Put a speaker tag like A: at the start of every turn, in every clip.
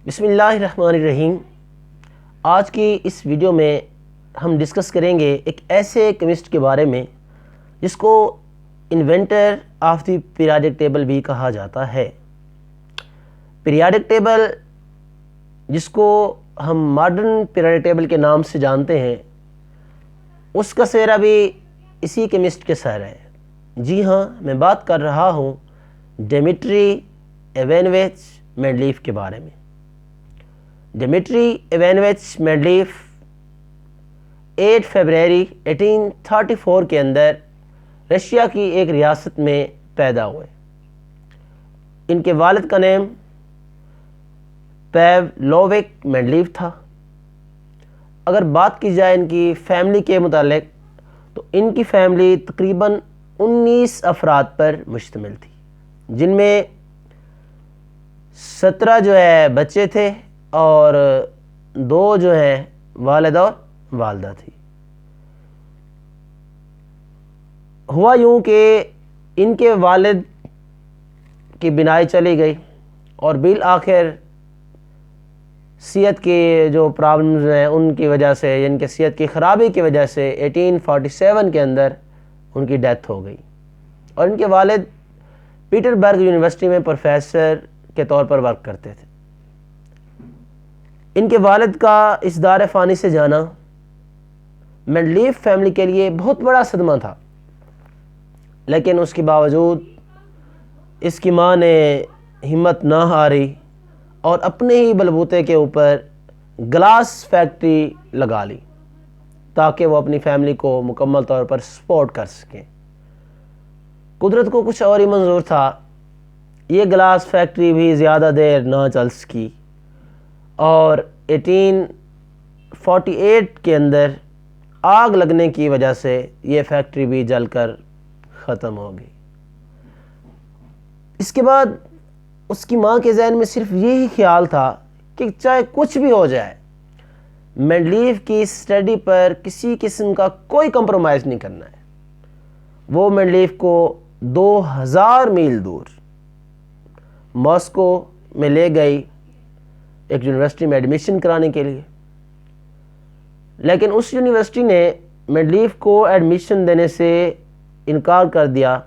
A: بسم اللہ الرحمن الرحیم۔ آج کی اس ویڈیو میں ہم ڈسکس کریں گے ایک ایسے کیمسٹ کے بارے میں جس کو inventor of the periodic table بھی کہا جاتا ہے۔ پیریاڈک ٹیبل جس کو ہم ماڈرن پیریاڈک ٹیبل کے نام سے جانتے ہیں، اس کا سہرا بھی اسی کیمسٹ کے سہرا ہے۔ جی ہاں، میں بات کر رہا ہوں ڈیمیٹری ایونویچ مینڈلیف کے بارے میں۔ ڈیمیٹری ایونویچ مینڈلیف 8 فروری 1834 کے اندر رشیا کی ایک ریاست میں پیدا ہوئے۔ ان کے والد کا نام پیولووک مینڈلیف تھا۔ اگر بات کی جائے ان کی فیملی کے متعلق تو ان کی فیملی تقریباً 19 افراد پر مشتمل تھی، جن میں 17 بچے تھے اور 2 والد اور والدہ تھی۔ ہوا یوں کہ ان کے والد کی بینائی چلی گئی اور بالآخر صحت کی جو پرابلمز ہیں ان کی وجہ سے، ان کے صحت کی خرابی کی وجہ سے 1847 کے اندر ان کی ڈیتھ ہو گئی، اور ان کے والد پیٹر برگ یونیورسٹی میں پروفیسر کے طور پر ورک کرتے تھے۔ ان کے والد کا اس دار فانی سے جانا مینڈلیف فیملی کے لیے بہت بڑا صدمہ تھا، لیکن اس کے باوجود اس کی ماں نے ہمت نہ ہاری اور اپنے ہی بلبوتے کے اوپر گلاس فیکٹری لگا لی تاکہ وہ اپنی فیملی کو مکمل طور پر سپورٹ کر سکیں۔ قدرت کو کچھ اور ہی منظور تھا، یہ گلاس فیکٹری بھی زیادہ دیر نہ چل سکی اور 1848 کے اندر آگ لگنے کی وجہ سے یہ فیکٹری بھی جل کر ختم ہو گئی۔ اس کے بعد اس کی ماں کے ذہن میں صرف یہی خیال تھا کہ چاہے کچھ بھی ہو جائے، مینڈلیف کی اسٹڈی پر کسی قسم کا کوئی کمپرومائز نہیں کرنا ہے۔ وہ مینڈلیف کو 2000 میل دور ماسکو میں لے گئی ایک یونیورسٹی میں ایڈمیشن کرانے کے لیے، لیکن اس یونیورسٹی نے مینڈلیف کو ایڈمیشن دینے سے انکار کر دیا،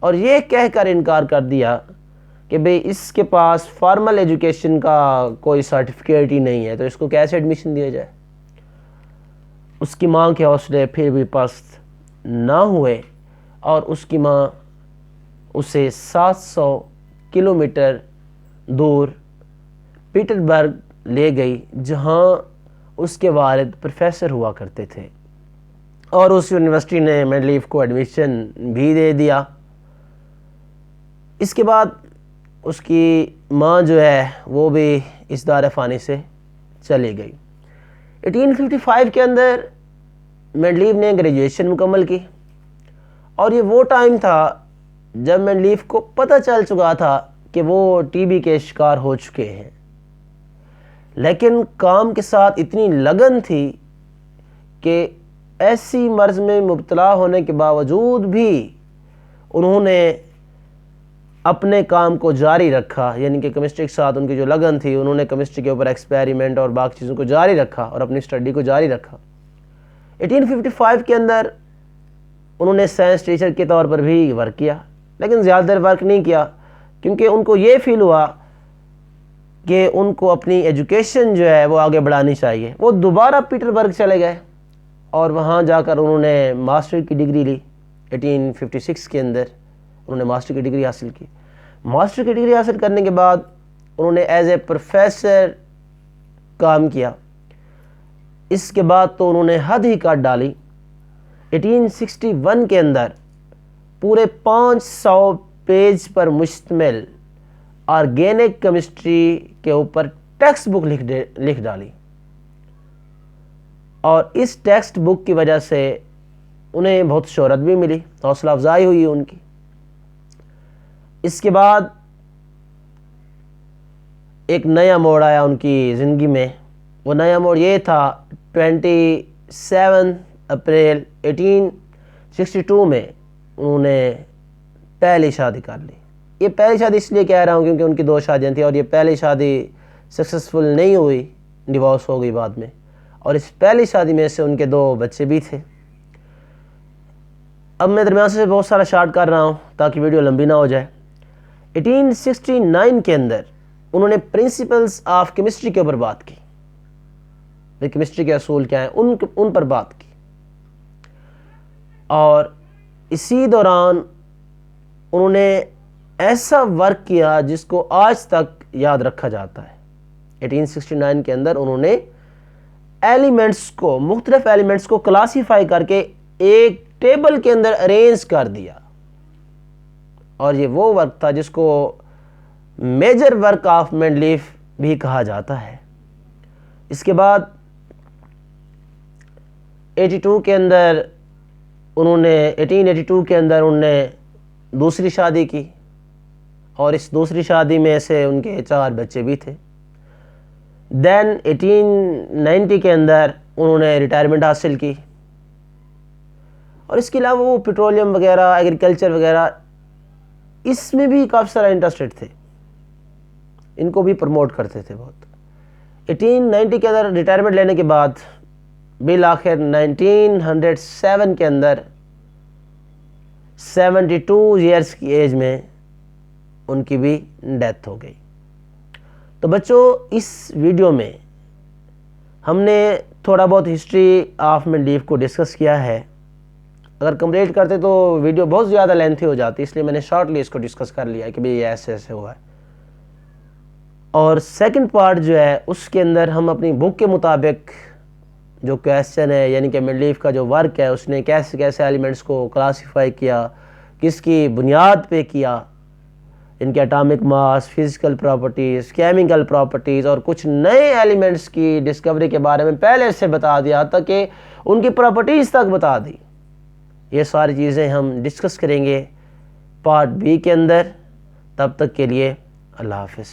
A: اور یہ کہہ کر انکار کر دیا کہ بھئی اس کے پاس فارمل ایجوکیشن کا کوئی سرٹیفکیٹ ہی نہیں ہے، تو اس کو کیسے ایڈمیشن دیا جائے۔ اس کی ماں کے حوصلے پھر بھی پست نہ ہوئے اور اس کی ماں اسے 700 کلومیٹر دور پیٹر برگ لے گئی، جہاں اس کے والد پروفیسر ہوا کرتے تھے، اور اس یونیورسٹی نے مینڈلیف کو ایڈمیشن بھی دے دیا۔ اس کے بعد اس کی ماں وہ بھی اس دار فانی سے چلی گئی۔ 1855 کے اندر مینڈلیف نے گریجویشن مکمل کی، اور یہ وہ ٹائم تھا جب مینڈلیف کو پتہ چل چکا تھا کہ وہ ٹی بی کے شکار ہو چکے ہیں، لیکن کام کے ساتھ اتنی لگن تھی کہ ایسی مرض میں مبتلا ہونے کے باوجود بھی انہوں نے اپنے کام کو جاری رکھا، یعنی کہ کیمسٹری کے ساتھ ان کی جو لگن تھی، انہوں نے کیمسٹری کے اوپر ایکسپیریمنٹ اور باقی چیزوں کو جاری رکھا اور اپنی اسٹڈی کو جاری رکھا۔ 1855 کے اندر انہوں نے سائنس ٹیچر کے طور پر بھی ورک کیا، لیکن زیادہ دیر ورک نہیں کیا کیونکہ ان کو یہ فیل ہوا کہ ان کو اپنی ایجوکیشن وہ آگے بڑھانی چاہیے۔ وہ دوبارہ پیٹر برگ چلے گئے اور وہاں جا کر انہوں نے ماسٹر کی ڈگری لی۔ 1856 کے اندر انہوں نے ماسٹر کی ڈگری حاصل کی۔ ماسٹر کی ڈگری حاصل کرنے کے بعد انہوں نے ایز اے پروفیسر کام کیا۔ اس کے بعد تو انہوں نے حد ہی کاٹ ڈالی۔ 1861 کے اندر پورے 500 پیج پر مشتمل آرگینک کیمسٹری کے اوپر ٹیکسٹ بک لکھ ڈالی، اور اس ٹیکسٹ بک کی وجہ سے انہیں بہت شہرت بھی ملی، حوصلہ افزائی ہوئی ان کی۔ اس کے بعد ایک نیا موڑ آیا ان کی زندگی میں۔ وہ نیا موڑ یہ تھا 27 اپریل 1862 میں انہوں نے پہلی شادی کر لی۔ یہ پہلی شادی اس لیے کہہ رہا ہوں کیونکہ ان کی 2 شادیاں تھیں، اور یہ پہلی شادی سکسیسفل نہیں ہوئی، ڈیورس ہو گئی بعد میں، اور اس پہلی شادی میں سے ان کے 2 بچے بھی تھے۔ اب میں درمیان سے بہت سارا شارٹ کر رہا ہوں تاکہ ویڈیو لمبی نہ ہو جائے۔ 1869 کے اندر انہوں نے پرنسپلز آف کیمسٹری کے اوپر بات کی، کیمسٹری کے اصول کیا ہیں ان پر بات کی، اور اسی دوران انہوں نے ایسا ورک کیا جس کو آج تک یاد رکھا جاتا ہے۔ 1869 کے اندر انہوں نے ایلیمنٹس کو، مختلف ایلیمنٹس کو کلاسیفائی کر کے ایک ٹیبل کے اندر ارینج کر دیا، اور یہ وہ ورک تھا جس کو میجر ورک آف مینڈلیف بھی کہا جاتا ہے۔ اس کے بعد 1882 کے اندر انہوں نے دوسری شادی کی، اور اس دوسری شادی میں سے ان کے 4 بچے بھی تھے۔ دین 1890 کے اندر انہوں نے ریٹائرمنٹ حاصل کی، اور اس کے علاوہ وہ پیٹرولیم وغیرہ، ایگریکلچر وغیرہ، اس میں بھی کافی سارا انٹرسٹڈ تھے، ان کو بھی پروموٹ کرتے تھے بہت۔ 1890 کے اندر ریٹائرمنٹ لینے کے بعد بالآخر 1907 کے اندر 72 ایئرس کی ایج میں ان کی بھی ڈیتھ ہو گئی۔ تو بچوں، اس ویڈیو میں ہم نے تھوڑا بہت ہسٹری آف مینڈلیف کو ڈسکس کیا ہے۔ اگر کمپلیٹ کرتے تو ویڈیو بہت زیادہ لینتھی ہو جاتی، اس لیے میں نے شارٹلی اس کو ڈسکس کر لیا کہ بھئی یہ ایسے ایسے ہوا ہے۔ اور سیکنڈ پارٹ جو ہے اس کے اندر ہم اپنی بک کے مطابق جو کویسچن ہے، یعنی کہ مینڈلیف کا جو ورک ہے، اس نے کیسے کیسے ایلیمنٹس کو کلاسیفائی کیا، کس کی بنیاد پہ کیا، ان کے اٹامک ماس، فزیکل پراپرٹیز، کیمیکل پراپرٹیز، اور کچھ نئے ایلیمنٹس کی ڈسکوری کے بارے میں پہلے سے بتا دیا تھا کہ ان کی پراپرٹیز تک بتا دی۔ یہ ساری چیزیں ہم ڈسکس کریں گے پارٹ بی کے اندر۔ تب تک کے لیے اللہ حافظ۔